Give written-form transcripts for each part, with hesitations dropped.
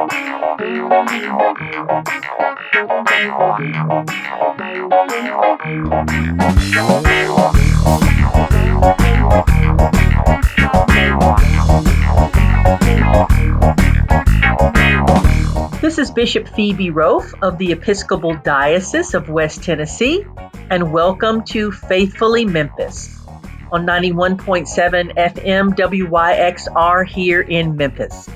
This is Bishop Phoebe Rofe of the Episcopal Diocese of West Tennessee, and welcome to Faithfully Memphis on 91.7 FM WYXR here in Memphis.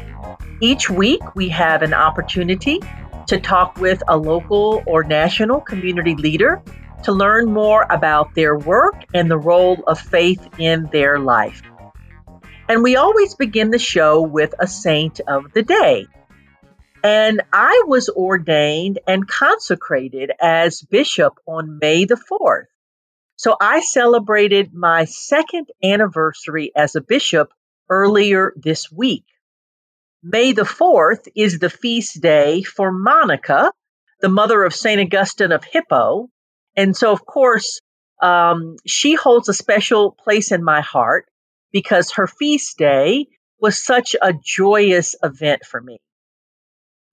Each week, we have an opportunity to talk with a local or national community leader to learn more about their work and the role of faith in their life. And we always begin the show with a saint of the day. And I was ordained and consecrated as bishop on May the 4th. So I celebrated my second anniversary as a bishop earlier this week. May the 4th is the feast day for Monica, the mother of St. Augustine of Hippo. And so, of course, she holds a special place in my heart because her feast day was such a joyous event for me.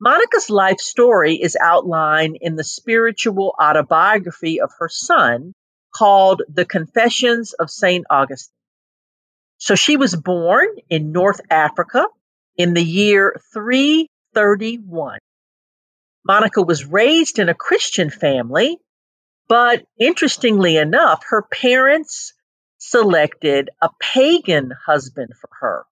Monica's life story is outlined in the spiritual autobiography of her son called The Confessions of St. Augustine. So she was born in North Africa in the year 331. Monica was raised in a Christian family, but interestingly enough, her parents selected a pagan husband for her.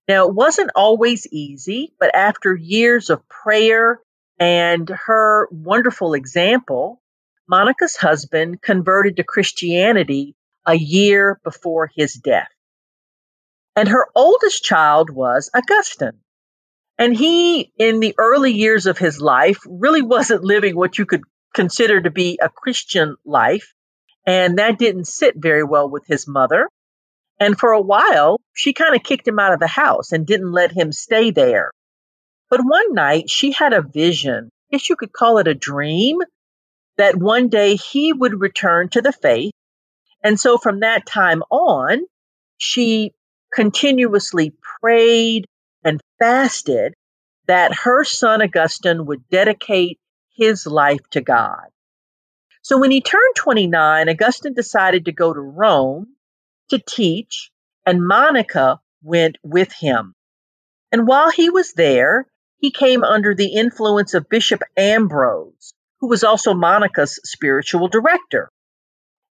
Now, it wasn't always easy, but after years of prayer and her wonderful example, Monica's husband converted to Christianity a year before his death. And her oldest child was Augustine. And he, in the early years of his life, really wasn't living what you could consider to be a Christian life. And that didn't sit very well with his mother. And for a while, she kind of kicked him out of the house and didn't let him stay there. But one night, she had a vision, I guess you could call it a dream, that one day he would return to the faith. And so from that time on, she continuously prayed and fasted that her son Augustine would dedicate his life to God. So when he turned 29, Augustine decided to go to Rome to teach, and Monica went with him. And while he was there, he came under the influence of Bishop Ambrose, who was also Monica's spiritual director.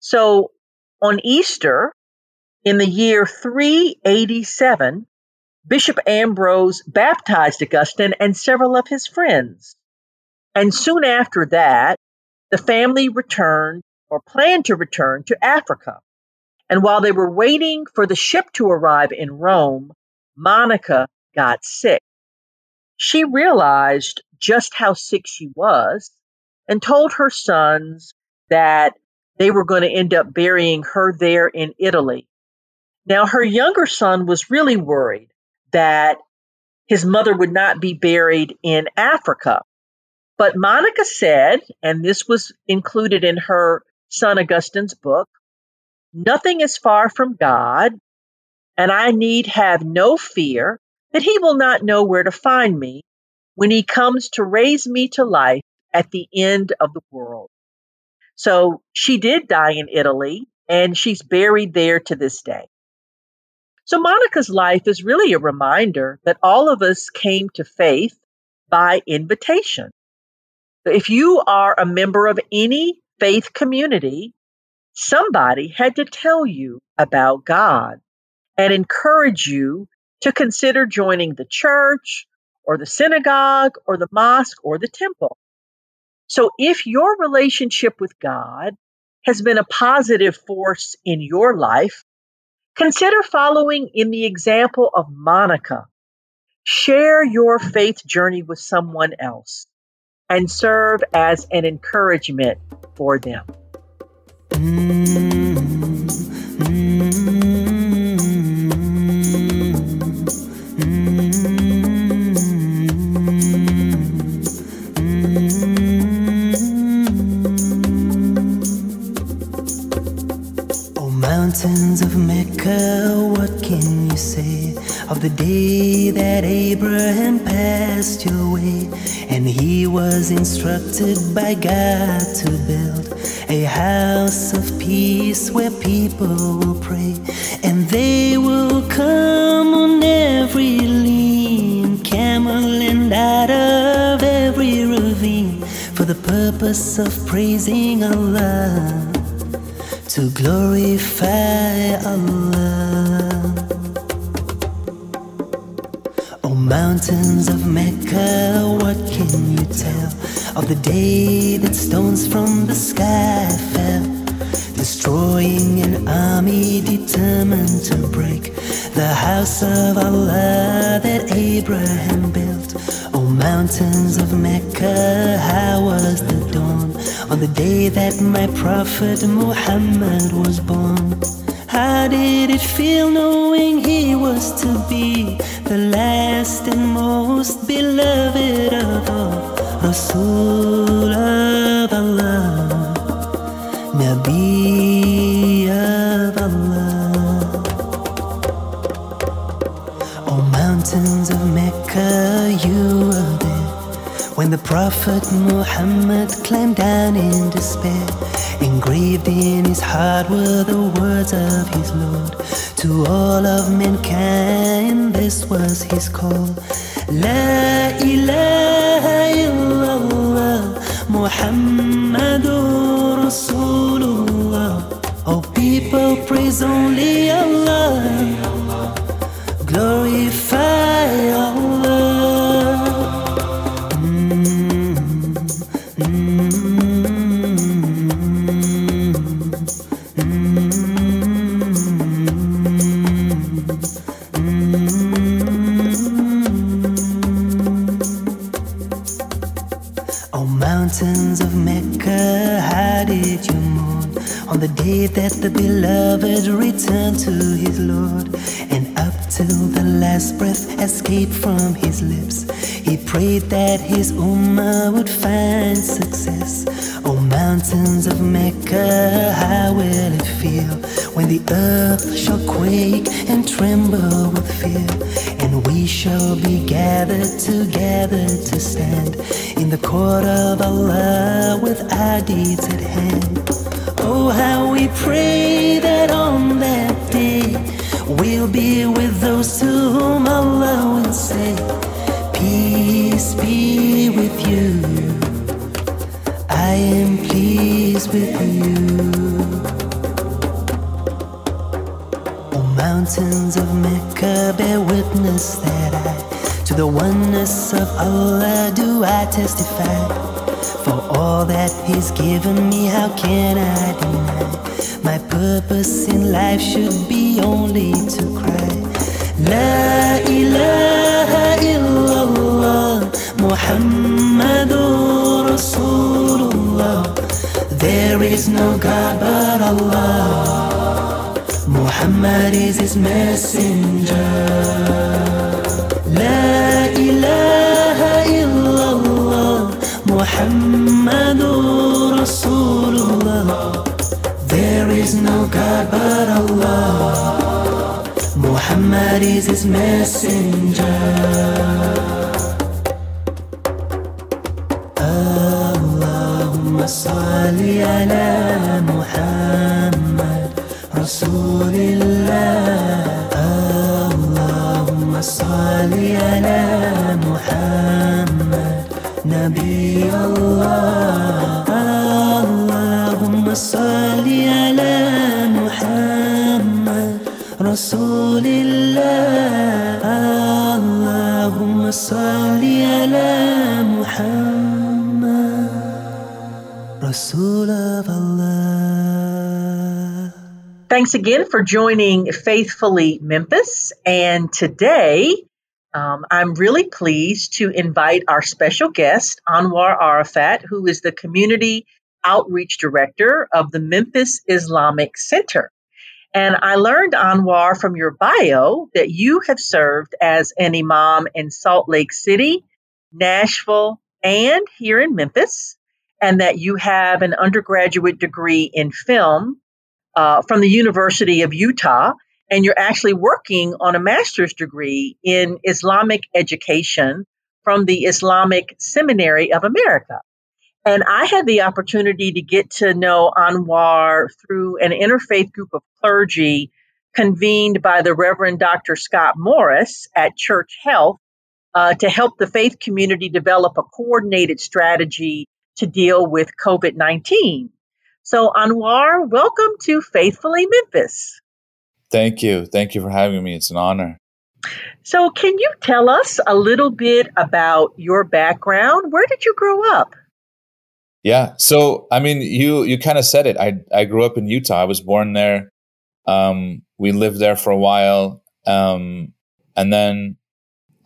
So on Easter, in the year 387, Bishop Ambrose baptized Augustine and several of his friends. And soon after that, the family returned or planned to return to Africa. And while they were waiting for the ship to arrive in Rome, Monica got sick. She realized just how sick she was and told her sons that they were going to end up burying her there in Italy. Now, her younger son was really worried that his mother would not be buried in Africa. But Monica said, and this was included in her son Augustine's book, "Nothing is far from God, and I need have no fear that he will not know where to find me when he comes to raise me to life at the end of the world." So she did die in Italy, and she's buried there to this day. So Monica's life is really a reminder that all of us came to faith by invitation. If you are a member of any faith community, somebody had to tell you about God and encourage you to consider joining the church or the synagogue or the mosque or the temple. So if your relationship with God has been a positive force in your life, consider following in the example of Monica. Share your faith journey with someone else and serve as an encouragement for them. Oh, mountains of Mecca, what can you say of the day that Abraham passed passed your way, and he was instructed by God to build a house of peace where people will pray, and they will come on every lean camel and out of every ravine for the purpose of praising Allah, to glorify Allah. Oh, mountains of Mecca, what can you tell of the day that stones from the sky fell, destroying an army determined to break the house of Allah that Abraham built? Oh, mountains of Mecca, how was the dawn on the day that my prophet Muhammad was born? How did it feel knowing he was to be the last and most beloved of all, Rasul of Allah, Nabi of Allah? Oh, mountains of Mecca, you were there when the Prophet Muhammad climbed down in despair. Engraved in his heart were the words of his Lord to all of mankind. This was his call: La ilaha illallah, Muhammadur Rasulullah. Oh, people, praise only Allah, glorify Allah. Mountains of Mecca, how did you mourn on the day that the beloved returned to his Lord? And up till the last breath escaped from his lips, he prayed that his ummah would find success. Oh, mountains of Mecca, how will it feel when the earth shall quake and tremble with fear, and we shall be gathered together to stand in the court of Allah with our deeds at hand? Oh, how we pray that on that day we'll be with those to whom Allah will say, peace be with you, I am pleased with you. Oh, mountains of Mecca, bear witness that to the oneness of Allah do I testify. For all that He's given me, how can I deny? My purpose in life should be only to cry, La ilaha illallah, Muhammadur Rasulullah. There is no God but Allah, Muhammad is His messenger. La ilaha illallah, Muhammadur Rasulullah. There is no God but Allah, Muhammad is His messenger. Allahumma salli ala Muhammad Rasulillah. Salli ala Muhammad Nabi Allah. Allahumma salli ala Muhammad Rasulillah. Allahumma salli ala Muhammad Rasul of Allah. Thanks again for joining Faithfully Memphis. And today, I'm really pleased to invite our special guest, Anwar Arafat, who is the Community Outreach Director of the Memphis Islamic Center. And I learned, Anwar, from your bio that you have served as an imam in Salt Lake City, Nashville, and here in Memphis, and that you have an undergraduate degree in film from the University of Utah, and you're actually working on a master's degree in Islamic education from the Islamic Seminary of America. And I had the opportunity to get to know Anwar through an interfaith group of clergy convened by the Reverend Dr. Scott Morris at Church Health to help the faith community develop a coordinated strategy to deal with COVID-19. So, Anwar, welcome to Faithfully Memphis. Thank you. Thank you for having me. It's an honor. So, can you tell us a little bit about your background? Where did you grow up? Yeah. So, I mean, you kind of said it. I grew up in Utah. I was born there. We lived there for a while. And then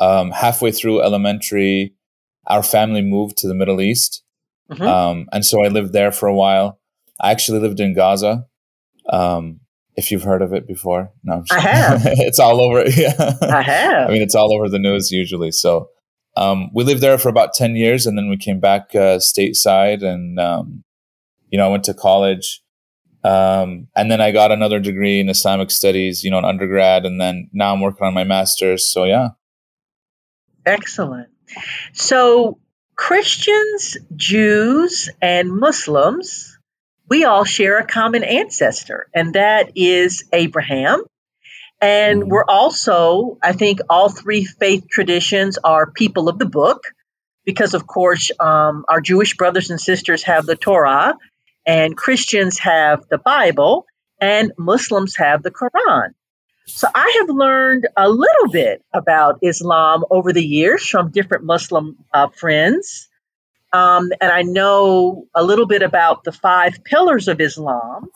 halfway through elementary, our family moved to the Middle East. And so I lived there for a while. I actually lived in Gaza. If you've heard of it before. No, I have. It's all over. Yeah. I have. I mean, it's all over the news usually. So we lived there for about 10 years, and then we came back stateside, and I went to college, and then I got another degree in Islamic studies, in undergrad, and then now I'm working on my master's. So yeah. Excellent. So Christians, Jews, and Muslims, we all share a common ancestor, and that is Abraham. And we're also, I think all three faith traditions are people of the book, because, of course, our Jewish brothers and sisters have the Torah, and Christians have the Bible, and Muslims have the Quran. So I have learned a little bit about Islam over the years from different Muslim friends. And I know a little bit about the 5 pillars of Islam.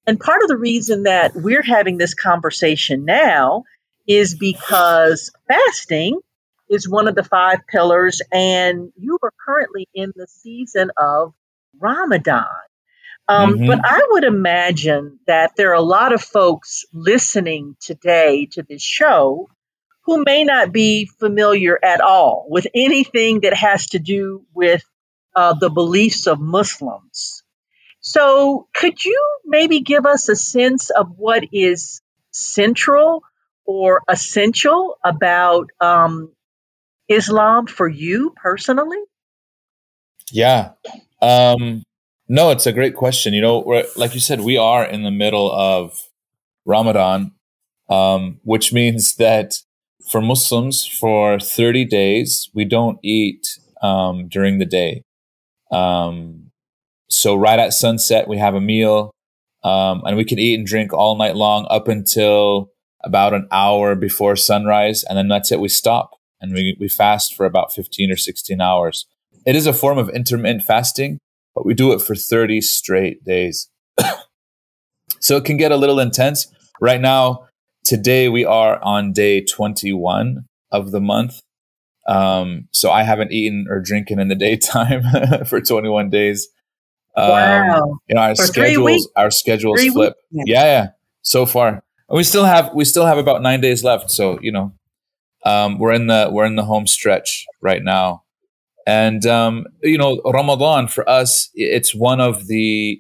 And part of the reason that we're having this conversation now is because fasting is one of the 5 pillars, and you are currently in the season of Ramadan. But I would imagine that there are a lot of folks listening today to this show who may not be familiar at all with anything that has to do with the beliefs of Muslims. So could you maybe give us a sense of what is central or essential about Islam for you personally? Yeah. No, it's a great question. Like you said, we are in the middle of Ramadan, which means that for Muslims, for 30 days, we don't eat during the day. So right at sunset, we have a meal, and we can eat and drink all night long up until about an hour before sunrise. And then that's it. We stop and we fast for about 15 or 16 hours. It is a form of intermittent fasting, but we do it for 30 straight days. So it can get a little intense. Right now, today we are on day 21 of the month. So I haven't eaten or drinking in the daytime for 21 days. Wow. Our for schedules flip. Yeah. So far. And we still have about 9 days left. So, we're in the home stretch right now. And, Ramadan for us, it's one of the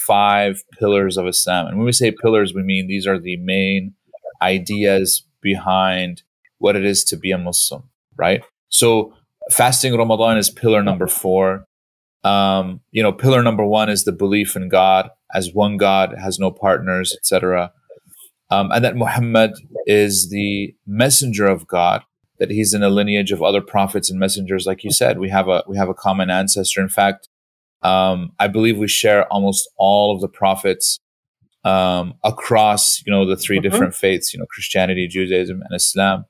5 pillars of Islam. And when we say pillars, we mean these are the main ideas behind what it is to be a Muslim, right? So fasting Ramadan is pillar number 4. Pillar number 1 is the belief in God as one God, has no partners, etc. And that Muhammad is the messenger of God, that he's in a lineage of other prophets and messengers. Like you said, we have a common ancestor. In fact, I believe we share almost all of the prophets across, the 3 different faiths, Christianity, Judaism, and Islam.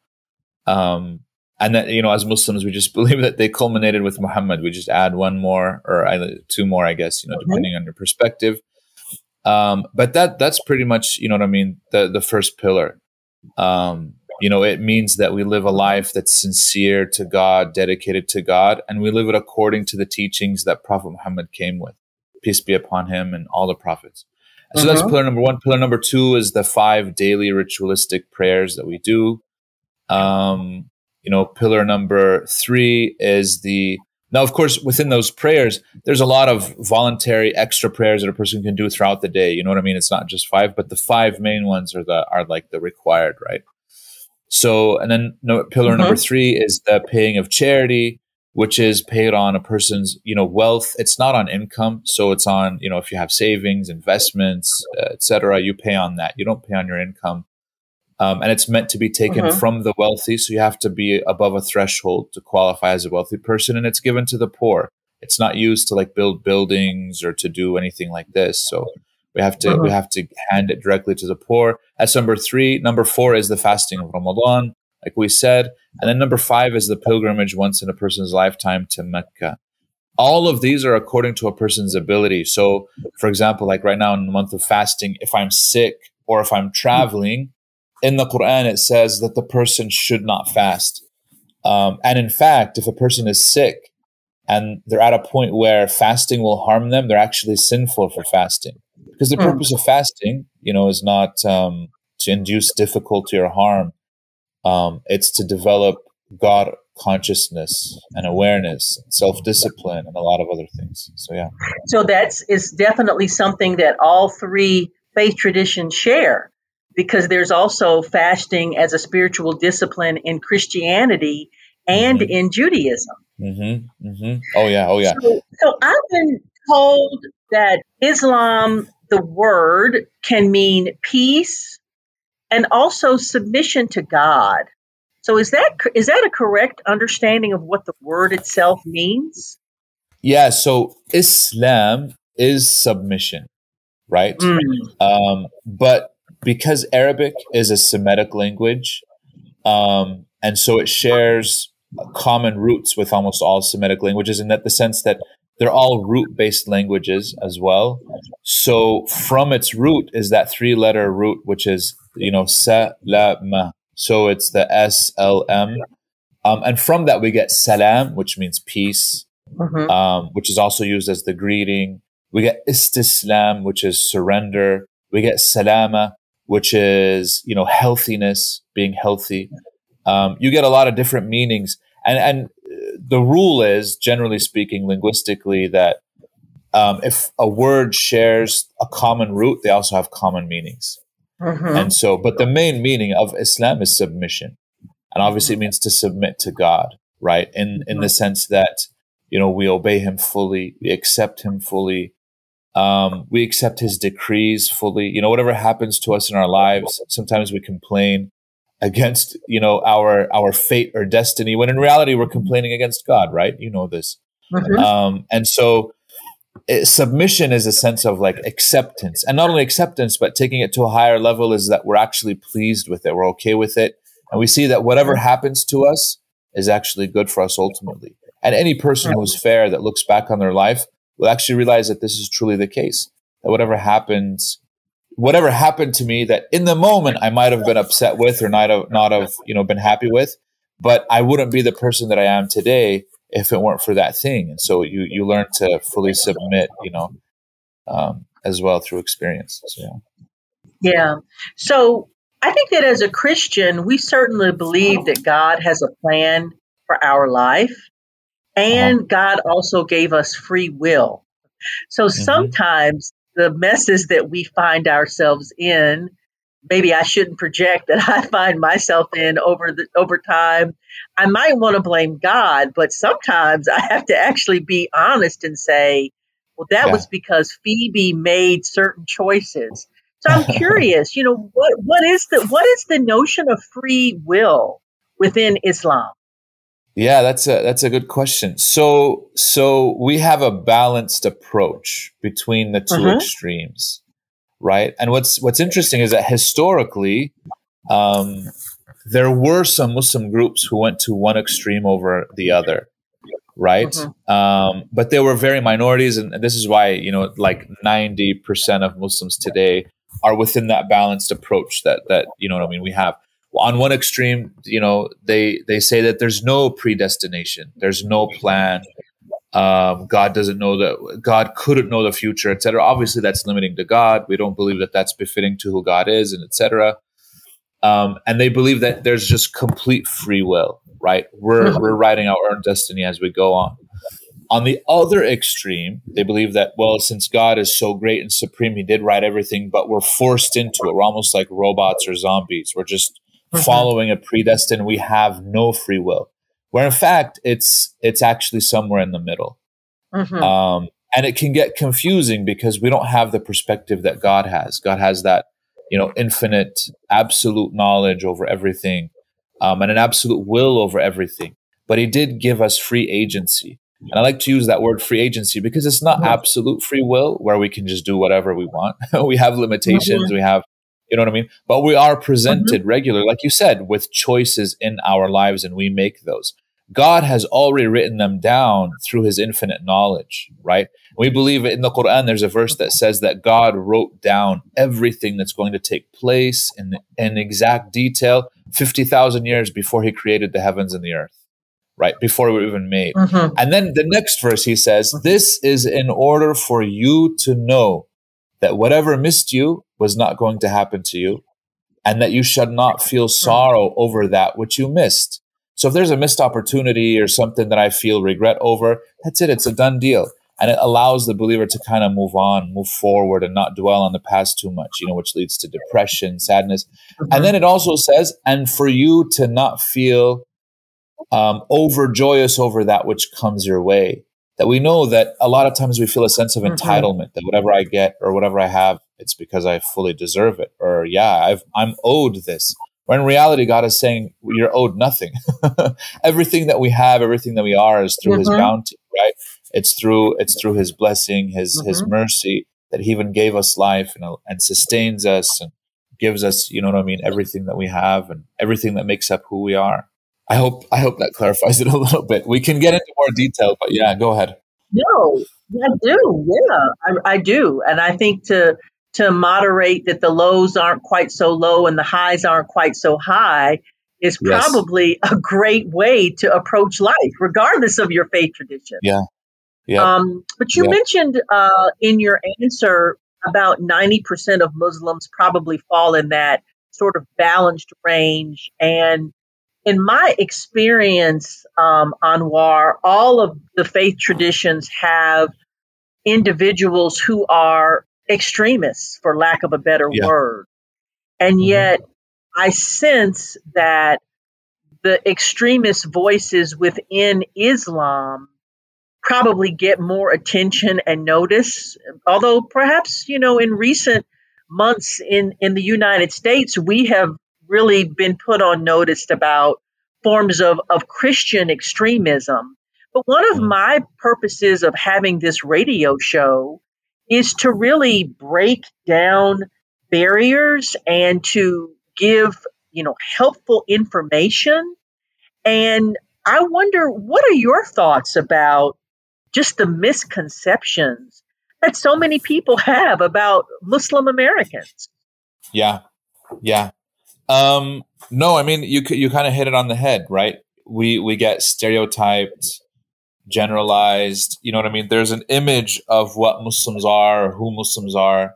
And that, as Muslims, we just believe that they culminated with Muhammad. We just add 1 more or 2 more, I guess, depending on your perspective. But that's pretty much, the first pillar. It means that we live a life that's sincere to God, dedicated to God, and we live it according to the teachings that Prophet Muhammad came with, peace be upon him and all the prophets. So that's pillar number 1. Pillar number 2 is the 5 daily ritualistic prayers that we do. Pillar number 3 is now, of course, within those prayers, there's a lot of voluntary extra prayers that a person can do throughout the day. You know what I mean? It's not just 5, but the 5 main ones are like the required, right? So, and then pillar number 3 is the paying of charity, which is paid on a person's, wealth. It's not on income. So it's on, if you have savings, investments, etc., you pay on that. You don't pay on your income. And it's meant to be taken from the wealthy. So you have to be above a threshold to qualify as a wealthy person. And it's given to the poor. It's not used to like build buildings or to do anything like this. So we have to hand it directly to the poor. That's number 3. Number 4 is the fasting of Ramadan, like we said. And then number 5 is the pilgrimage once in a person's lifetime to Mecca. All of these are according to a person's ability. So, for example, like right now in the month of fasting, if I'm sick or if I'm traveling, in the Quran, it says that the person should not fast. And in fact, if a person is sick and they're at a point where fasting will harm them, they're actually sinful for fasting. Because the purpose of fasting, is not to induce difficulty or harm. It's to develop God consciousness and awareness, self-discipline, and a lot of other things. So, yeah. So it's definitely something that all 3 faith traditions share, because there's also fasting as a spiritual discipline in Christianity and in Judaism. Oh, yeah. So I've been told that Islam, the word, can mean peace and also submission to God. So is that a correct understanding of what the word itself means? Yeah, so Islam is submission, right? But because Arabic is a Semitic language, and so it shares common roots with almost all Semitic languages, in that the sense that they're all root-based languages as well. So from its root is that 3-letter root, which is, salama. So it's the SLM. And from that we get salam, which means peace, which is also used as the greeting. We get istislam, which is surrender. We get salama, which is, healthiness, being healthy. You get a lot of different meanings. And the rule is, generally speaking, linguistically, that if a word shares a common root, they also have common meanings. And so, but the main meaning of Islam is submission. And obviously it means to submit to God, right? In the sense that, we obey him fully, we accept him fully, we accept his decrees fully. Whatever happens to us in our lives, sometimes we complain against, our fate or destiny, when in reality we're complaining against God, right? You know this. And so submission is a sense of like acceptance, and not only acceptance, but taking it to a higher level is that we're actually pleased with it. We're okay with it. And we see that whatever happens to us is actually good for us ultimately. And any person who's fair that looks back on their life will actually realize that this is truly the case, that whatever happened to me that in the moment I might have been upset with or not have been happy with, but I wouldn't be the person that I am today if it weren't for that thing. And so you learn to fully submit, as well through experience. So, yeah. So I think that as a Christian, we certainly believe that God has a plan for our life, and God also gave us free will. So sometimes the messes that we find ourselves in, maybe I shouldn't project that I find myself in over time. I might want to blame God, but sometimes I have to actually be honest and say, well, that was because Phoebe made certain choices. So I'm curious, what is the notion of free will within Islam? Yeah, that's a good question. So we have a balanced approach between the two extremes, right? And what's interesting is that historically, there were some Muslim groups who went to one extreme over the other, right? But they were very minorities, and this is why like 90% of Muslims today are within that balanced approach that we have. On one extreme, they say that there's no predestination, there's no plan. God doesn't know that, God couldn't know the future, etc. Obviously, that's limiting to God. We don't believe that that's befitting to who God is, and etc. And they believe that there's just complete free will, right? We're writing our own destiny as we go on. On the other extreme, they believe that, well, since God is so great and supreme, he did write everything, but we're forced into it. We're almost like robots or zombies. We're just following a predestined, we have no free will. Where in fact, it's actually somewhere in the middle. And it can get confusing because we don't have the perspective that God has. God has that, infinite, absolute knowledge over everything, and an absolute will over everything. But he did give us free agency. And I like to use that word free agency because it's not absolute free will where we can just do whatever we want. We have limitations. We have, you know what I mean? But we are presented regularly, like you said, with choices in our lives, and we make those. God has already written them down through his infinite knowledge, right? We believe in the Quran, there's a verse that says that God wrote down everything that's going to take place in exact detail 50,000 years before he created the heavens and the earth, right? Before we were even made. And then the next verse, he says, this is in order for you to know that whatever missed you was not going to happen to you, and that you should not feel sorrow over that which you missed. So if there's a missed opportunity or something that I feel regret over, that's it. It's a done deal. And it allows the believer to kind of move on, move forward, and not dwell on the past too much, which leads to depression, sadness. And then it also says, and for you to not feel overjoyous over that which comes your way. That we know that a lot of times we feel a sense of entitlement, that whatever I get or whatever I have, it's because I fully deserve it. Or, I'm owed this. When in reality, God is saying, you're owed nothing. Everything that we have, everything that we are is through his bounty, right? It's through his blessing, his mercy, that he even gave us life and sustains us and gives us, everything that we have and everything that makes up who we are. I hope that clarifies it a little bit. We can get into more detail, but yeah, go ahead. No, I do. Yeah, I do. And I think to moderate that the lows aren't quite so low and the highs aren't quite so high is probably a great way to approach life, regardless of your faith tradition. Yeah. But you mentioned in your answer about 90% of Muslims probably fall in that sort of balanced range. And in my experience, Anwar, all of the faith traditions have individuals who are extremists, for lack of a better word. And yet I sense that the extremist voices within Islam probably get more attention and notice. Although perhaps, in recent months in the United States, we have really been put on notice about forms of Christian extremism. But one of my purposes of having this radio show is to really break down barriers and to give, helpful information. And I wonder, what are your thoughts about just the misconceptions that so many people have about Muslim Americans? Yeah. No, I mean, you kind of hit it on the head, right? We get stereotyped, generalized, you know what I mean? There's an image of what Muslims are, or who Muslims are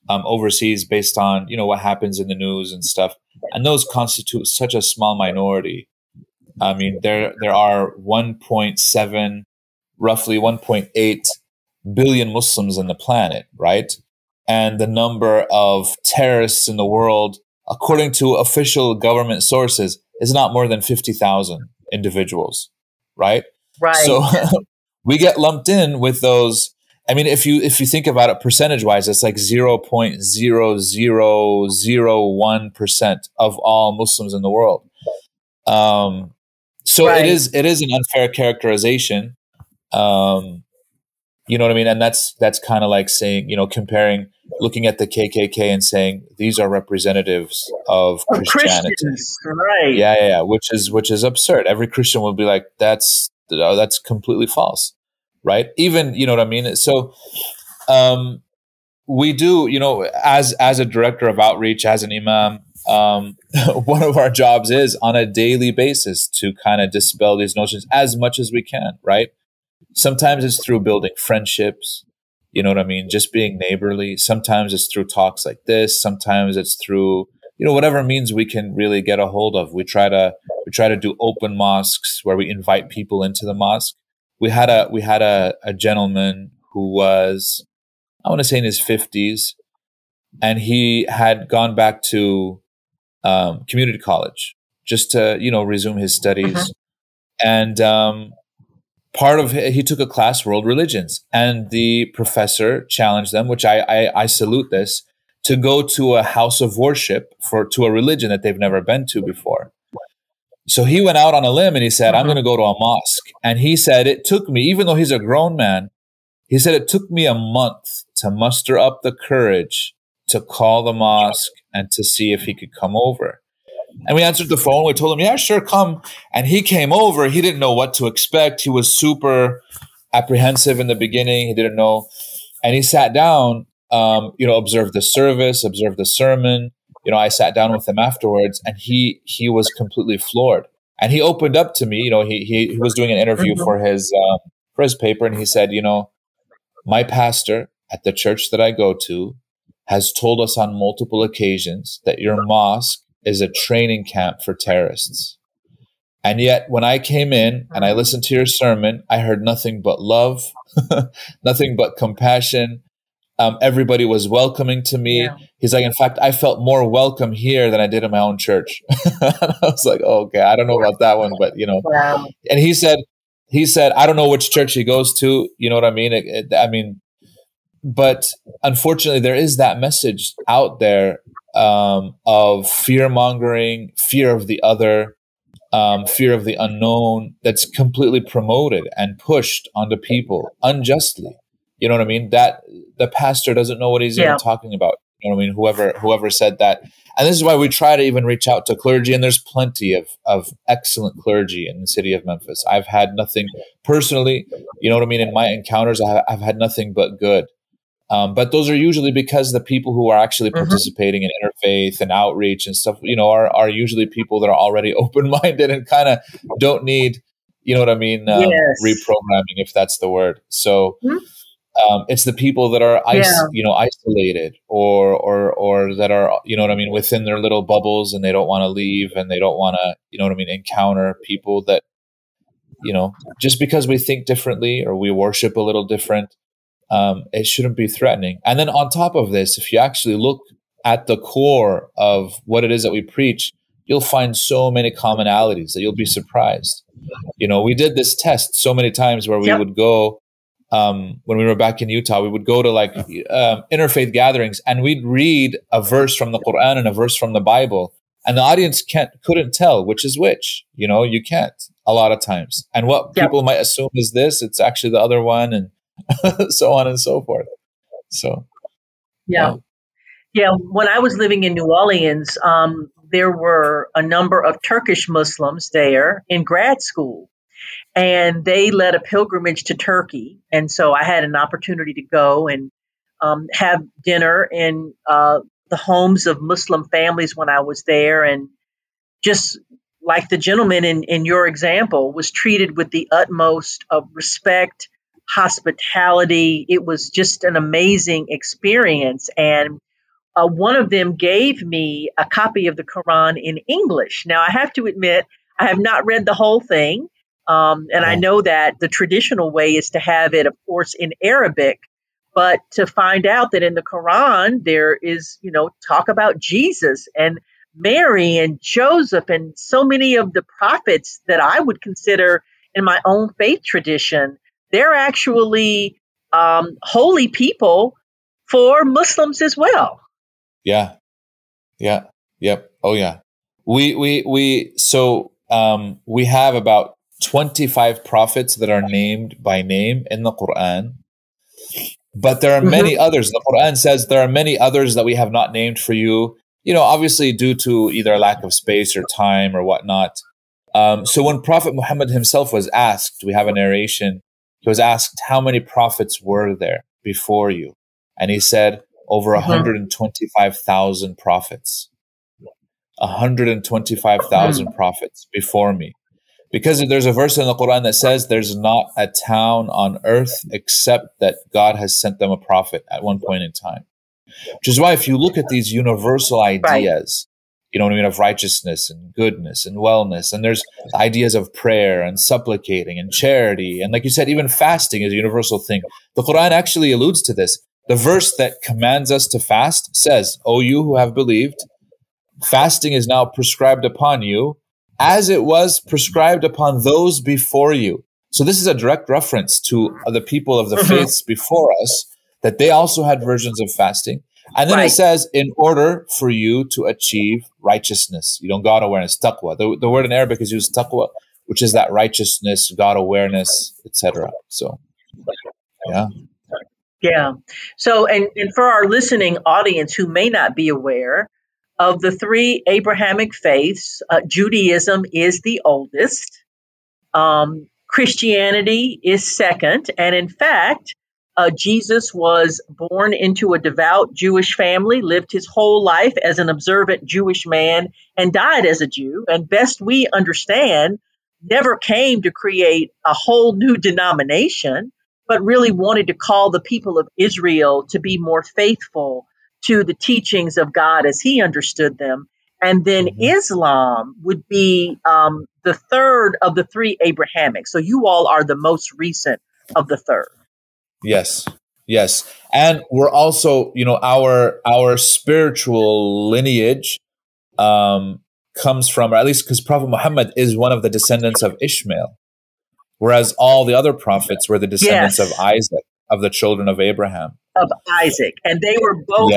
overseas based on, what happens in the news and stuff. And those constitute such a small minority. I mean, there are 1.7, roughly 1.8 billion Muslims on the planet, right? And the number of terrorists in the world, according to official government sources, is not more than 50,000 individuals, right? Right. So we get lumped in with those. I mean, if you think about it percentage-wise, it's like 0.0001% of all Muslims in the world. So it is an unfair characterization. You know what I mean? And that's kind of like saying, comparing, looking at the KKK and saying these are representatives of Christianity. Right. Yeah. Which is absurd. Every Christian will be like, that's completely false, right? Even, you know what I mean? So we do, as a director of outreach, as an imam, one of our jobs is on a daily basis to kind of dispel these notions as much as we can, right? Sometimes it's through building friendships, you know what I mean? Just being neighborly. Sometimes it's through talks like this. Sometimes it's through, whatever means we can really get a hold of. We try to do open mosques where we invite people into the mosque. We had a gentleman who was, I want to say in his 50s, and he had gone back to community college just to, resume his studies. And he took a class, World Religions, and the professor challenged them, which I salute this, to go to a house of worship to a religion that they've never been to before. So he went out on a limb and he said, I'm going to go to a mosque. And he said, it took me, even though he's a grown man, he said, it took me a month to muster up the courage to call the mosque and to see if he could come over. And we answered the phone. We told him, yeah, sure, come. And he came over. He didn't know what to expect. He was super apprehensive in the beginning. He didn't know. And he sat down, observed the service, observed the sermon. I sat down with him afterwards, and he was completely floored. And he opened up to me. He was doing an interview for his paper, and he said, my pastor at the church that I go to has told us on multiple occasions that your mosque is a training camp for terrorists. And yet when I came in and I listened to your sermon, I heard nothing but love, nothing but compassion. Everybody was welcoming to me. Yeah. He's like, in fact, I felt more welcome here than I did in my own church. And I was like, oh, okay, I don't know about that one, but Wow. And he said, I don't know which church he goes to. You know what I mean? But unfortunately, there is that message out there of fear mongering, fear of the other, fear of the unknown that's completely promoted and pushed onto people unjustly. You know what I mean? That the pastor doesn't know what he's even talking about. You know what I mean? Whoever said that. And this is why we try to even reach out to clergy. And there's plenty of excellent clergy in the city of Memphis. I've had nothing personally, you know what I mean? In my encounters, I've had nothing but good. But those are usually because the people who are actually participating in interfaith and outreach and stuff, are usually people that are already open-minded and kind of don't need, you know what I mean? Reprogramming, if that's the word. So, it's the people that are isolated or that are, you know what I mean, within their little bubbles, and they don't want to leave, and they don't want to, you know what I mean, encounter people that, just because we think differently or we worship a little different, it shouldn't be threatening. And then on top of this, if you actually look at the core of what it is that we preach, you'll find so many commonalities that you'll be surprised. We did this test so many times where we would go, when we were back in Utah, we would go to interfaith gatherings, and we'd read a verse from the Quran and a verse from the Bible, and the audience couldn't tell which is which. You can't a lot of times. And what people might assume is this, it's actually the other one, and so on and so forth. So, yeah. When I was living in New Orleans, there were a number of Turkish Muslims there in grad school. And they led a pilgrimage to Turkey. And so I had an opportunity to go and have dinner in the homes of Muslim families when I was there. And just like the gentleman in your example, was treated with the utmost of respect, hospitality. It was just an amazing experience. And one of them gave me a copy of the Quran in English. Now, I have to admit, I have not read the whole thing. And I know that the traditional way is to have it, of course, in Arabic, but to find out that in the Quran, there is, talk about Jesus and Mary and Joseph and so many of the prophets that I would consider in my own faith tradition, they're actually holy people for Muslims as well. Yeah. Yep. Oh, yeah. We have about 25 prophets that are named by name in the Quran. But there are many others. The Quran says there are many others that we have not named for you, obviously due to either lack of space or time or whatnot. So when Prophet Muhammad himself was asked, we have a narration, he was asked, how many prophets were there before you? And he said, over 125,000 prophets. 125,000 prophets before me. Because there's a verse in the Quran that says there's not a town on earth except that God has sent them a prophet at one point in time. Which is why if you look at these universal ideas, you know what I mean, of righteousness and goodness and wellness, and there's ideas of prayer and supplicating and charity, and like you said, even fasting is a universal thing. The Quran actually alludes to this. The verse that commands us to fast says, O you who have believed, fasting is now prescribed upon you as it was prescribed upon those before you. So this is a direct reference to the people of the faiths before us, that they also had versions of fasting. And then it says, in order for you to achieve righteousness, God awareness, taqwa. The word in Arabic is used taqwa, which is that righteousness, God awareness, etc. So, yeah. Yeah. So, and for our listening audience who may not be aware, of the three Abrahamic faiths, Judaism is the oldest. Christianity is second. And in fact, Jesus was born into a devout Jewish family, lived his whole life as an observant Jewish man, and died as a Jew. And best we understand, never came to create a whole new denomination, but really wanted to call the people of Israel to be more faithful to the teachings of God as he understood them. And then Islam would be the third of the three Abrahamic. So you all are the most recent of the third. Yes. And we're also, our spiritual lineage comes from, or at least because Prophet Muhammad is one of the descendants of Ishmael, whereas all the other prophets were the descendants of Isaac, of the children of Abraham. Of Isaac. And they were both,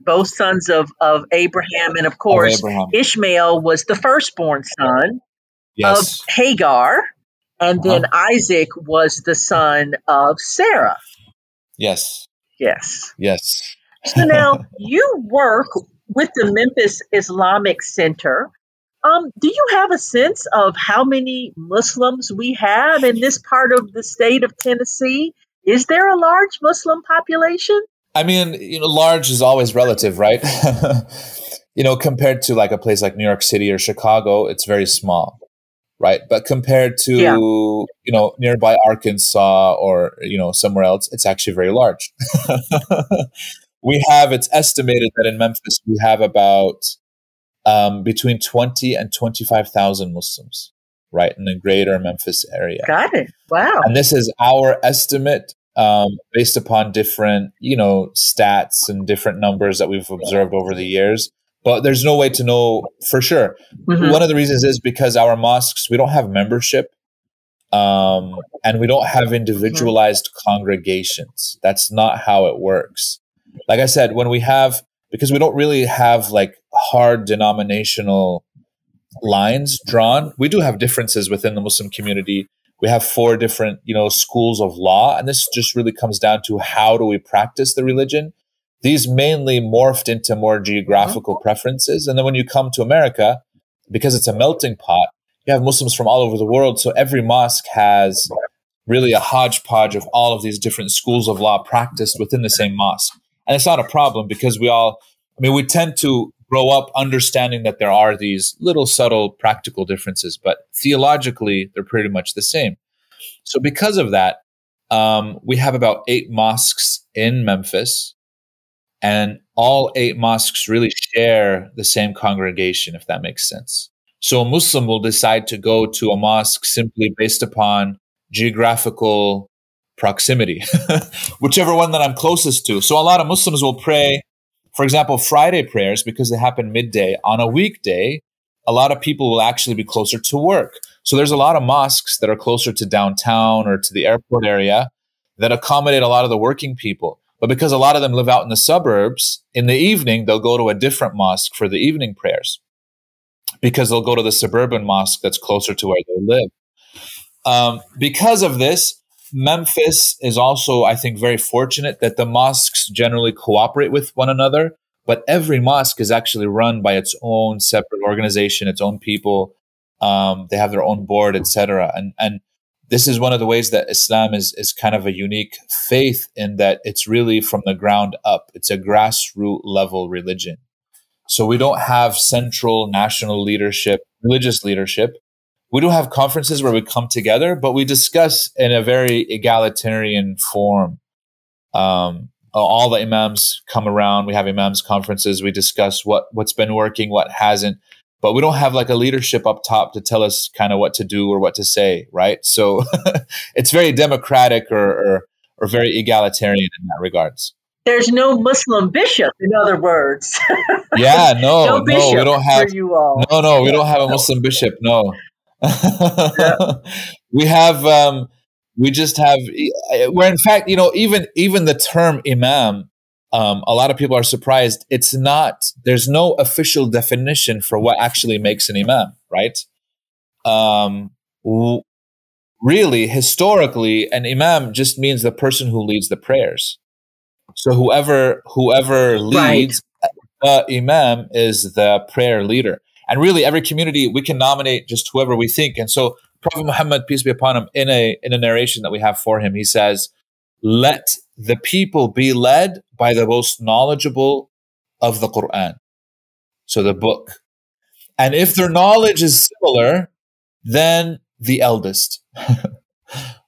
both sons of Abraham. And of course, Ishmael was the firstborn son of Hagar. And then Isaac was the son of Sarah. Yes. So now you work with the Memphis Islamic Center. Do you have a sense of how many Muslims we have in this part of the state of Tennessee? Is there a large Muslim population? I mean, large is always relative, right? Compared to like a place like New York City or Chicago, it's very small, right? But compared to, nearby Arkansas or, somewhere else, it's actually very large. It's estimated that in Memphis, we have about between 20 and 25,000 Muslims, right, in the greater Memphis area. Got it. Wow. And this is our estimate based upon different, stats and different numbers that we've observed over the years. But there's no way to know for sure. One of the reasons is because our mosques, we don't have membership and we don't have individualized congregations. That's not how it works. Like I said, because we don't really have like hard denominational lines drawn, we do have differences within the Muslim community. We have 4 different, schools of law, and this just really comes down to how do we practice the religion. These mainly morphed into more geographical preferences. And then when you come to America, because it's a melting pot, you have Muslims from all over the world. So every mosque has really a hodgepodge of all of these different schools of law practiced within the same mosque. And it's not a problem because we tend to grow up understanding that there are these little subtle practical differences, but theologically, they're pretty much the same. So because of that, we have about 8 mosques in Memphis, and all 8 mosques really share the same congregation, if that makes sense. So a Muslim will decide to go to a mosque simply based upon geographical proximity, whichever one that I'm closest to. So a lot of Muslims will pray, for example, Friday prayers, because they happen midday. On a weekday, a lot of people will actually be closer to work. So there's a lot of mosques that are closer to downtown or to the airport area that accommodate a lot of the working people. But because a lot of them live out in the suburbs, in the evening, they'll go to a different mosque for the evening prayers because they'll go to the suburban mosque that's closer to where they live. Because of this, Memphis is also, I think, very fortunate that the mosques generally cooperate with one another, but every mosque is actually run by its own separate organization, its own people. They have their own board, etc. And this is one of the ways that Islam is kind of a unique faith in that it's really from the ground up. It's a grassroots level religion. So we don't have central national leadership, religious leadership. We do have conferences where we come together, but we discuss in a very egalitarian form. All the imams come around. We have imams conferences. We discuss what's been working, what hasn't. But we don't have like a leadership up top to tell us kind of what to do or what to say, right? So it's very democratic or very egalitarian in that regards. There's no Muslim bishop, in other words. Yeah, no, we don't have. For you all. No, we don't have a Muslim bishop. No, Yeah. we have. We just have. Where in fact, even the term imam, a lot of people are surprised. It's not. There's no official definition for what actually makes an imam, right? Really, historically, an imam just means the person who leads the prayers. So whoever leads, the imam is the prayer leader. And really, every community, we can nominate just whoever we think. And so Prophet Muhammad, peace be upon him, in a narration that we have for him, he says, let the people be led by the most knowledgeable of the Quran. So the book. And if their knowledge is similar, then the eldest,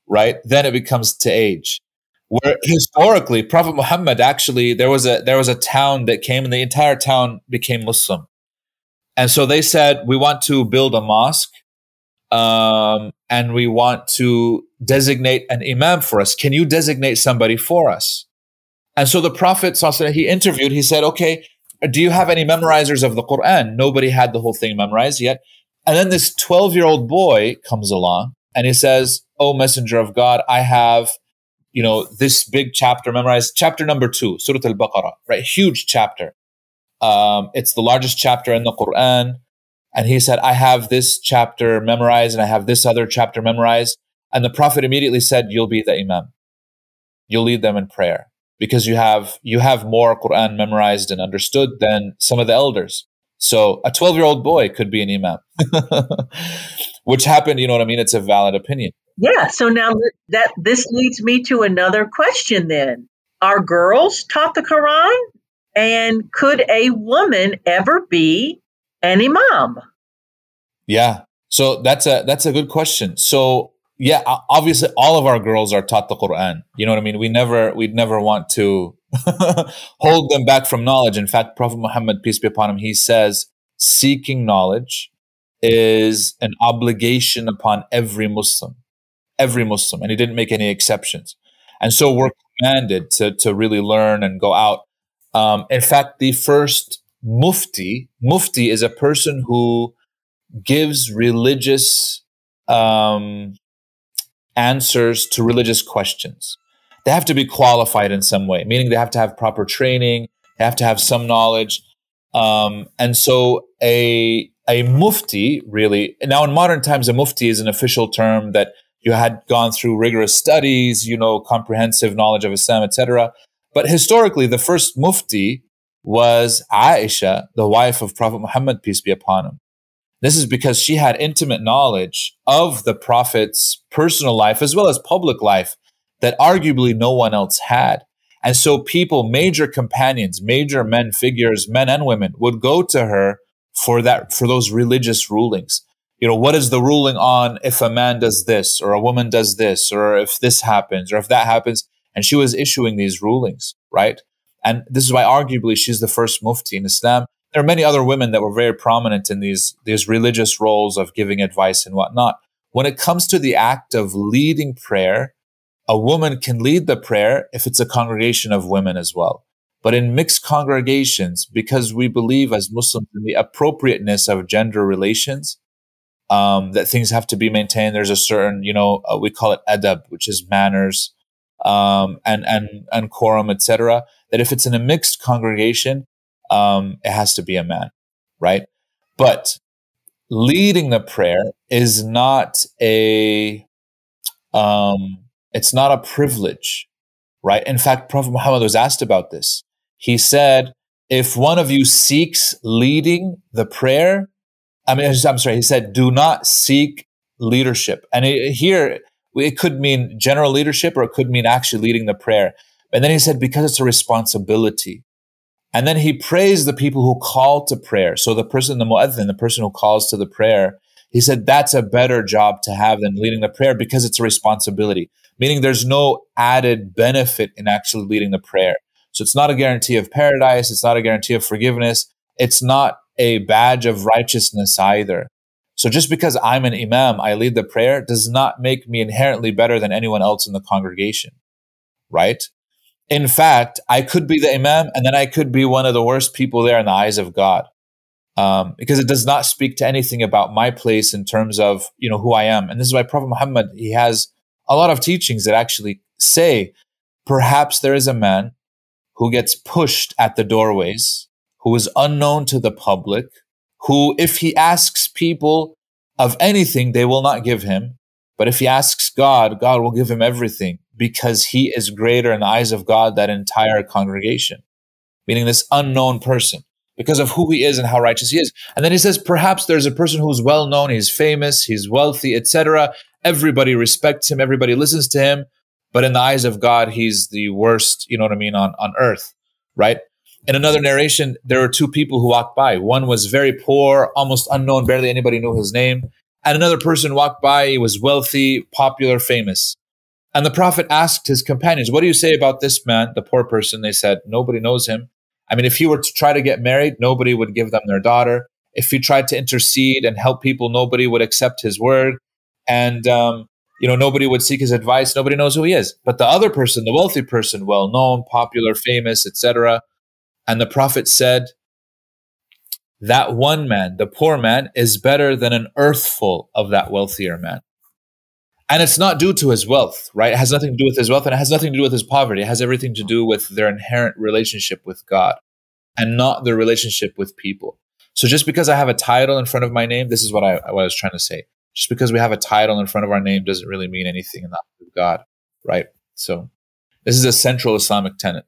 right? Then it becomes to age. Where historically, Prophet Muhammad actually, there was a town that came, and the entire town became Muslim. And so they said, we want to build a mosque, and we want to designate an imam for us. Can you designate somebody for us? And so the Prophet, he interviewed, he said, okay, do you have any memorizers of the Quran? Nobody had the whole thing memorized yet. And then this 12-year-old boy comes along and he says, oh, Messenger of God, I have, this big chapter memorized, chapter number 2, Surah Al-Baqarah, right? Huge chapter. It's the largest chapter in the Quran. And he said, I have this chapter memorized and I have this other chapter memorized. And the Prophet immediately said, you'll be the imam. You'll lead them in prayer because you have more Quran memorized and understood than some of the elders. So a 12-year-old boy could be an imam, which happened, you know what I mean? It's a valid opinion. Yeah. So now this leads me to another question then. Are girls taught the Quran? And could a woman ever be an imam? Yeah. So that's a good question. So yeah, obviously all of our girls are taught the Quran. You know what I mean? We'd never want to hold them back from knowledge. In fact, Prophet Muhammad, peace be upon him, he says, seeking knowledge is an obligation upon every Muslim, and he didn't make any exceptions. And so we're commanded to really learn and go out. In fact, the first mufti is a person who gives religious answers to religious questions. They have to be qualified in some way, meaning they have to have proper training, they have to have some knowledge. And so a mufti, really, now in modern times, a mufti is an official term that you had gone through rigorous studies, comprehensive knowledge of Islam, etc. But historically, the first mufti was Aisha, the wife of Prophet Muhammad, peace be upon him. This is because she had intimate knowledge of the Prophet's personal life as well as public life that arguably no one else had. And so people, major companions, major men figures, men and women, would go to her for those religious rulings. What is the ruling on if a man does this or a woman does this, or if this happens or if that happens? And she was issuing these rulings, right? And this is why arguably she's the first mufti in Islam. There are many other women that were very prominent in these religious roles of giving advice and whatnot. When it comes to the act of leading prayer, a woman can lead the prayer if it's a congregation of women as well. But in mixed congregations, because we believe as Muslims in the appropriateness of gender relations, that things have to be maintained. There's a certain, we call it adab, which is manners, and quorum, etc. That if it's in a mixed congregation, it has to be a man, right? But leading the prayer is not it's not a privilege, right? In fact, Prophet Muhammad was asked about this. He said, if one of you seeks leading the prayer, he said, do not seek leadership. And here, it could mean general leadership or it could mean actually leading the prayer. And then he said, because it's a responsibility. And then he praised the people who call to prayer. So the mu'adhin, the person who calls to the prayer, he said, that's a better job to have than leading the prayer because it's a responsibility, meaning there's no added benefit in actually leading the prayer. So it's not a guarantee of paradise. It's not a guarantee of forgiveness. It's not a badge of righteousness either. So just because I'm an imam, I lead the prayer, does not make me inherently better than anyone else in the congregation, right? In fact, I could be the Imam, and then I could be one of the worst people there in the eyes of God, because it does not speak to anything about my place in terms of, who I am. And this is why Prophet Muhammad, he has a lot of teachings that actually say, perhaps there is a man who gets pushed at the doorways, who is unknown to the public, who, if he asks people of anything, they will not give him. But if he asks God, God will give him everything, because he is greater in the eyes of God than entire congregation. Meaning this unknown person, because of who he is and how righteous he is. And then he says, perhaps there's a person who's well known, he's famous, he's wealthy, etc. Everybody respects him, everybody listens to him. But in the eyes of God, he's the worst, on earth, right? In another narration, there were two people who walked by. One was very poor, almost unknown, barely anybody knew his name. And another person walked by, he was wealthy, popular, famous. And the Prophet asked his companions, what do you say about this man, the poor person? They said, nobody knows him. I mean, if he were to try to get married, nobody would give them their daughter. If he tried to intercede and help people, nobody would accept his word. And, nobody would seek his advice. Nobody knows who he is. But the other person, the wealthy person, well-known, popular, famous, etc. And the Prophet said, that one man, the poor man, is better than an earthful of that wealthier man. And it's not due to his wealth, right? It has nothing to do with his wealth, and it has nothing to do with his poverty. It has everything to do with their inherent relationship with God and not their relationship with people. So just because I have a title in front of my name, this is what I was trying to say. Just because we have a title in front of our name doesn't really mean anything in the eyes of God, right? So this is a central Islamic tenet.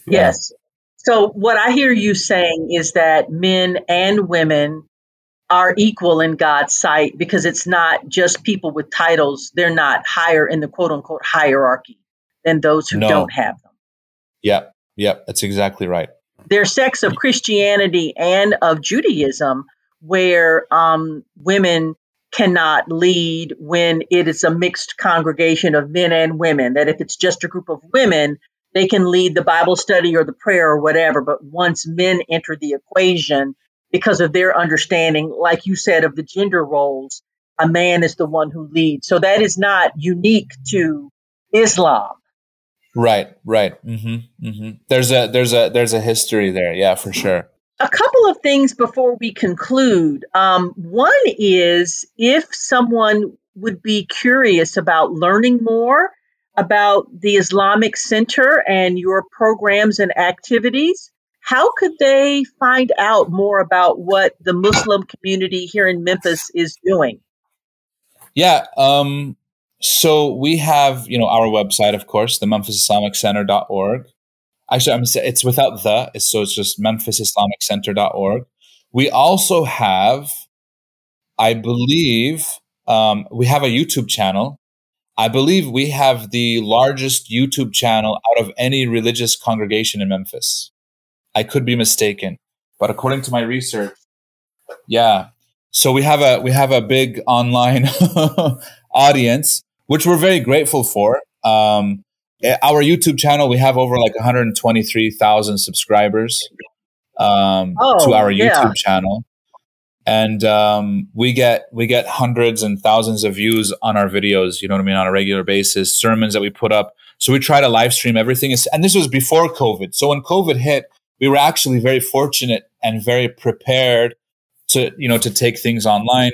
Yes. So what I hear you saying is that men and women are equal in God's sight, because it's not just people with titles. They're not higher in the quote unquote hierarchy than those who don't have them. Yeah, that's exactly right. There's sects of Christianity and of Judaism where women cannot lead when it is a mixed congregation of men and women, that if it's just a group of women, they can lead the Bible study or the prayer or whatever. But once men enter the equation, because of their understanding, like you said, of the gender roles, a man is the one who leads. So that is not unique to Islam. Right. There's a history there. Yeah, for sure. A couple of things before we conclude. One is, if someone would be curious about learning more about the Islamic Center and your programs and activities, how could they find out more about what the Muslim community here in Memphis is doing? Yeah. So we have, our website, of course, the memphisislamicCenter.org. Actually, it's without the, so it's just memphisislamicCenter.org. We also have, I believe, we have a YouTube channel. I believe we have the largest YouTube channel out of any religious congregation in Memphis. I could be mistaken, but according to my research, yeah. So we have a big online audience, which we're very grateful for. Our YouTube channel, we have over like 123,000 subscribers to our YouTube channel. And we get hundreds and thousands of views on our videos, on a regular basis, sermons that we put up. So we try to live stream everything. And this was before COVID. So when COVID hit, we were actually very fortunate and very prepared to take things online.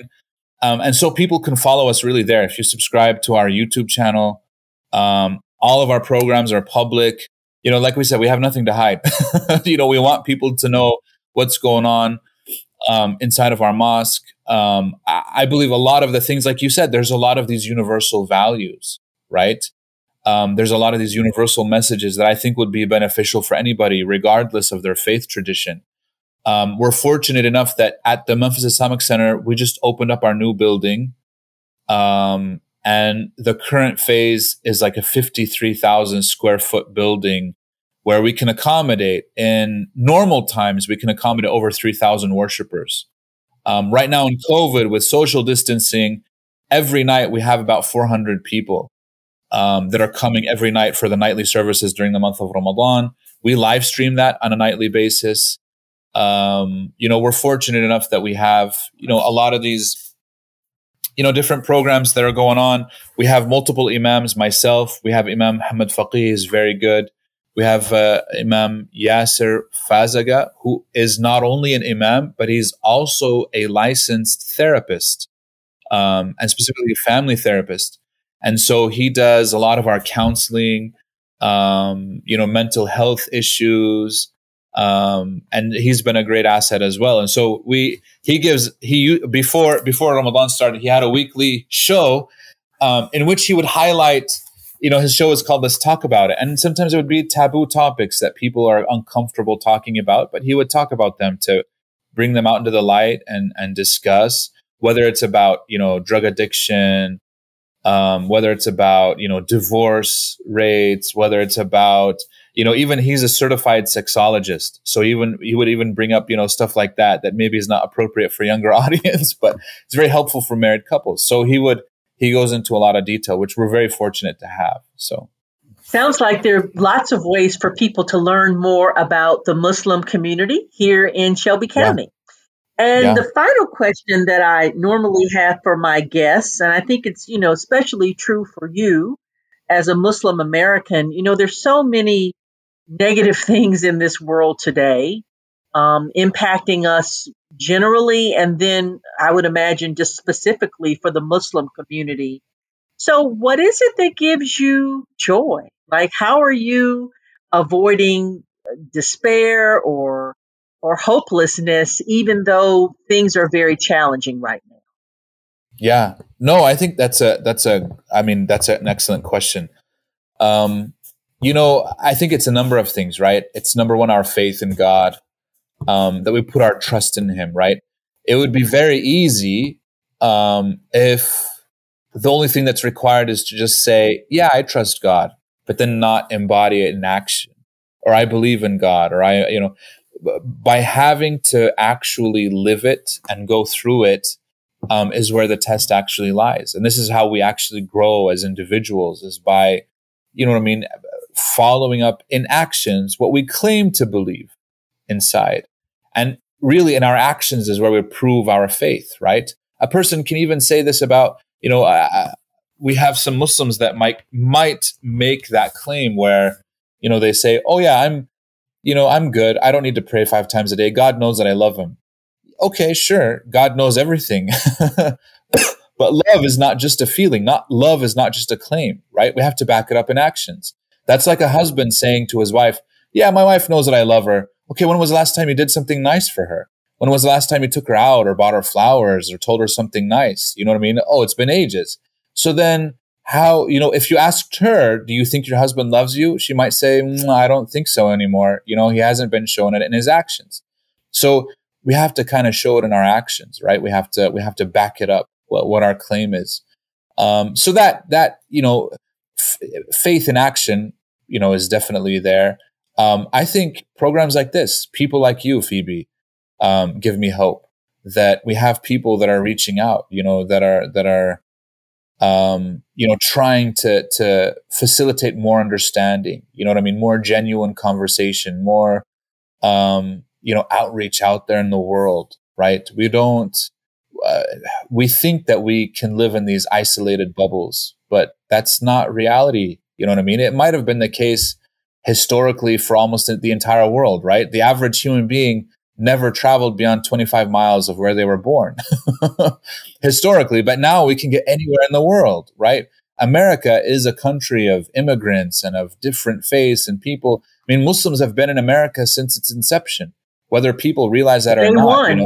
And so people can follow us really there. If you subscribe to our YouTube channel, all of our programs are public. Like we said, we have nothing to hide. We want people to know what's going on inside of our mosque. I believe a lot of the things, like you said, there's a lot of these universal values, right? There's a lot of these universal messages that I think would be beneficial for anybody, regardless of their faith tradition. We're fortunate enough that at the Memphis Islamic Center, we just opened up our new building. And the current phase is like a 53,000 square foot building where we can accommodate, in normal times, we can accommodate over 3,000 worshipers. Right now in COVID, with social distancing, every night we have about 400 people that are coming every night for the nightly services during the month of Ramadan. We live stream that on a nightly basis. We're fortunate enough that we have, a lot of these different programs that are going on. We have multiple imams. Myself, we have Imam Muhammad Faqih is very good. We have Imam Yasser Fazaga, who is not only an imam, but he's also a licensed therapist, and specifically family therapist. And so he does a lot of our counseling, mental health issues, and he's been a great asset as well. And so before Ramadan started, he had a weekly show in which he would highlight. His show is called Let's Talk About It. And sometimes it would be taboo topics that people are uncomfortable talking about, but he would talk about them to bring them out into the light and discuss, whether it's about, drug addiction, whether it's about, divorce rates, whether it's about, even he's a certified sexologist. So he would even bring up, stuff like that maybe is not appropriate for younger audience, but it's very helpful for married couples. So he goes into a lot of detail, which we're very fortunate to have. So sounds like there are lots of ways for people to learn more about the Muslim community here in Shelby County. Yeah. And the final question that I normally have for my guests, and I think it's, especially true for you as a Muslim American, there's so many negative things in this world today, impacting us generally, and then I would imagine just specifically for the Muslim community. So what is it that gives you joy? Like, how are you avoiding despair or hopelessness, even though things are very challenging right now? Yeah, no, I think that's an excellent question. I think it's a number of things, right? It's number one, our faith in God. That we put our trust in him, right? It would be very easy if the only thing that's required is to just say, yeah, I trust God, but then not embody it in action, or I believe in God, or by having to actually live it and go through it is where the test actually lies. And this is how we actually grow as individuals, is by, following up in actions what we claim to believe inside. And really in our actions is where we prove our faith, right? A person can even say this about, we have some Muslims that might make that claim where, they say, oh yeah, I'm good. I don't need to pray 5 times a day. God knows that I love him. Okay, sure. God knows everything. But love is not just a feeling. Love is not just a claim, right? We have to back it up in actions. That's like a husband saying to his wife, yeah, my wife knows that I love her. Okay, when was the last time you did something nice for her? When was the last time you took her out or bought her flowers or told her something nice? You know what I mean? Oh, it's been ages. So then how, if you asked her, do you think your husband loves you? She might say, I don't think so anymore. He hasn't been showing it in his actions. So we have to kind of show it in our actions, right? We have to back it up, what our claim is. So that faith in action, is definitely there. I think programs like this, people like you, Phoebe, give me hope that we have people that are reaching out, that are trying to facilitate more understanding, more genuine conversation, more, outreach out there in the world, right? We think that we can live in these isolated bubbles, but that's not reality. You know what I mean? It might have been the case historically for almost the entire world, right? The average human being never traveled beyond 25 miles of where they were born historically, but now we can get anywhere in the world, right? America is a country of immigrants and of different faiths and people. I mean, Muslims have been in America since its inception, whether people realize that or not.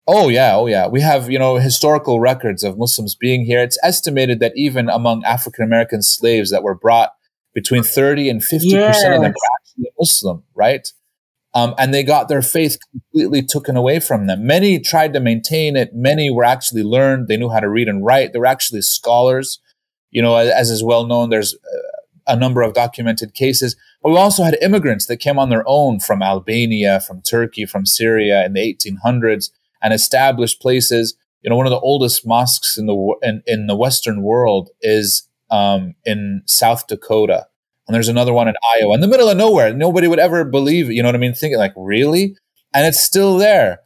Oh yeah. We have, historical records of Muslims being here. It's estimated that even among African-American slaves that were brought, between 30 and 50% of them were actually Muslim, right? And they got their faith completely taken away from them. Many tried to maintain it. Many were actually learned. They knew how to read and write. They were actually scholars. As is well known, there's a number of documented cases. But we also had immigrants that came on their own from Albania, from Turkey, from Syria in the 1800s and established places. One of the oldest mosques in the Western world is in South Dakota. And there's another one in Iowa, in the middle of nowhere. Nobody would ever believe it. You know what I mean? Thinking like, really? And it's still there.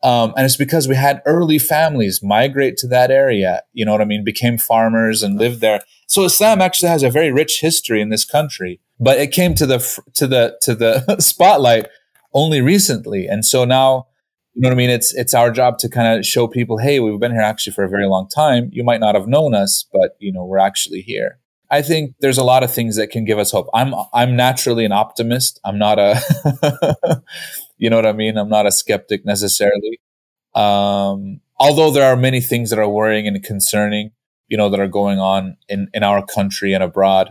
And it's because we had early families migrate to that area, you know what I mean, became farmers and lived there. So Islam actually has a very rich history in this country, but it came to the spotlight only recently. And so now, you know what I mean? It's our job to kind of show people, hey, we've been here actually for a very long time. You might not have known us, but you know, we're actually here. I think there's a lot of things that can give us hope. I'm naturally an optimist. I'm not a, you know what I mean? I'm not a skeptic necessarily. Although there are many things that are worrying and concerning, you know, that are going on in our country and abroad.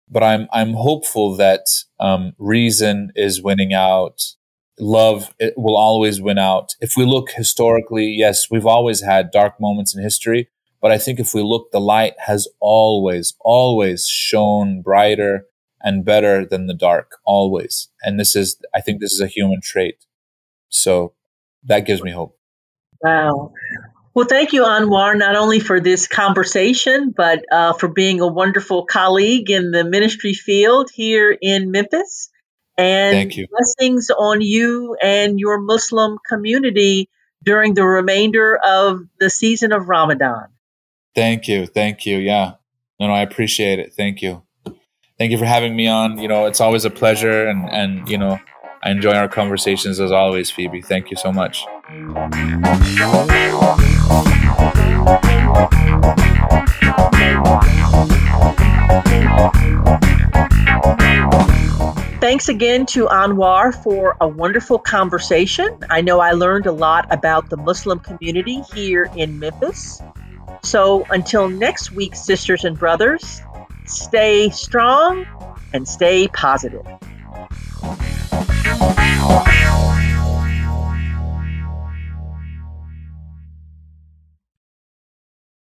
But I'm hopeful that reason is winning out. Love, it will always win out. If we look historically, yes, we've always had dark moments in history. But I think if we look, the light has always, always shone brighter and better than the dark, always. And I think this is a human trait. So that gives me hope. Wow. Well, thank you, Anwar, not only for this conversation, but for being a wonderful colleague in the ministry field here in Memphis. And thank you. Blessings on you and your Muslim community during the remainder of the season of Ramadan. Thank you. Thank you. Yeah. No, I appreciate it. Thank you. Thank you for having me on. You know, it's always a pleasure. And you know, I enjoy our conversations as always, Phoebe. Thank you so much. Thanks again to Anwar for a wonderful conversation. I know I learned a lot about the Muslim community here in Memphis. So until next week, sisters and brothers, stay strong and stay positive.